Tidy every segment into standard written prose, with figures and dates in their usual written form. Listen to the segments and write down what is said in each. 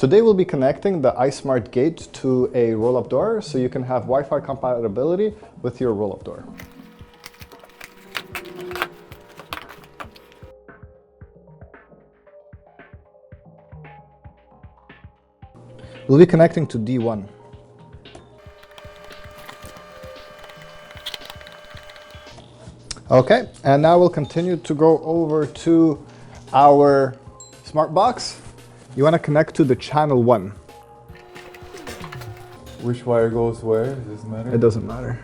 Today we'll be connecting the iSmart gate to a roll-up door so you can have Wi-Fi compatibility with your roll-up door. We'll be connecting to D1. Okay, and now we'll continue to go over to our smart box. You want to connect to the channel 1. Which wire goes where? Does it matter? It doesn't matter.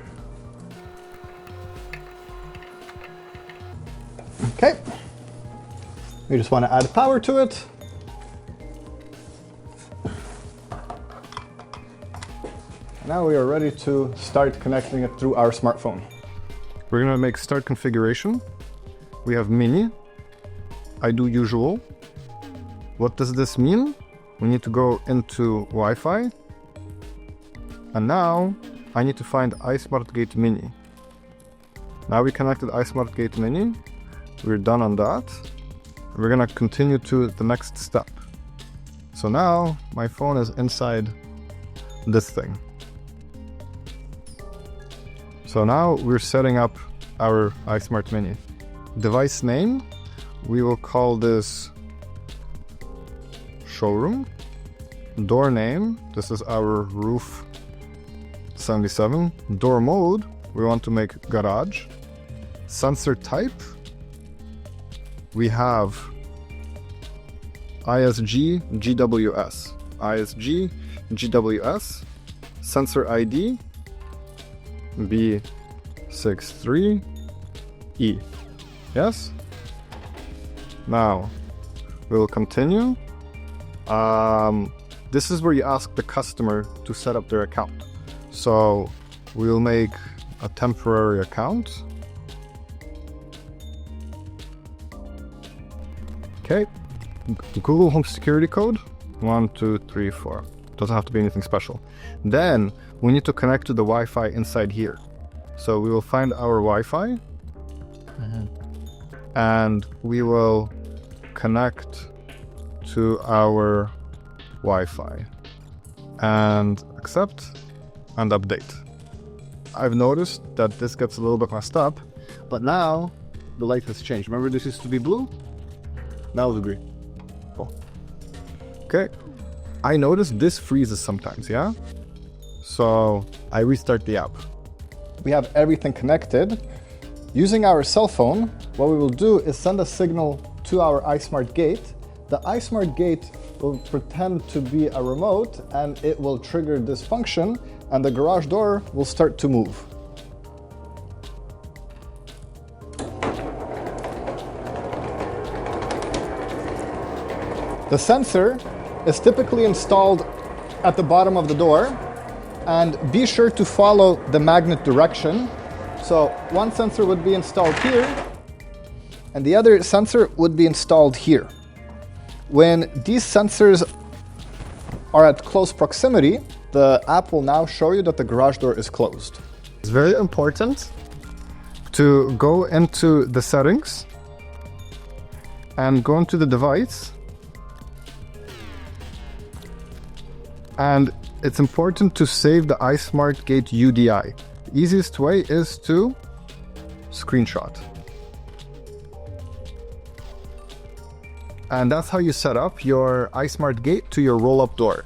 Okay. We just want to add power to it. Now we are ready to start connecting it through our smartphone. We're going to make start configuration. We have mini. I do usual. What does this mean? We need to go into Wi-Fi. And now I need to find iSmart Gate Mini. Now we connected iSmart Gate Mini. We're done on that. We're going to continue to the next step. So now my phone is inside this thing. So now we're setting up our iSmart Mini. Device name, we will call this showroom. Door name, this is our roof 77. Door mode, we want to make garage. Sensor type, we have ISG GWS. ISG GWS. Sensor ID, B63E. Yes? Now, we'll continue. This is where you ask the customer to set up their account. So we'll make a temporary account. Okay. Google Home Security code 1234. Doesn't have to be anything special. Then we need to connect to the Wi-Fi inside here. So we will find our Wi-Fi and we will connect to our Wi-Fi and accept and update. I've noticed that this gets a little bit messed up, but now the light has changed. Remember this used to be blue? Now it's green. Cool. Okay. I noticed this freezes sometimes, yeah? So I restart the app. We have everything connected. Using our cell phone, what we will do is send a signal to our iSmart gate. The iSmart gate will pretend to be a remote and it will trigger this function and the garage door will start to move. The sensor is typically installed at the bottom of the door, and be sure to follow the magnet direction. So one sensor would be installed here and the other sensor would be installed here. When these sensors are at close proximity, the app will now show you that the garage door is closed. It's very important to go into the settings and go into the device. And it's important to save the iSmart Gate UDI. The easiest way is to screenshot. And that's how you set up your iSmart Gate to your roll-up door.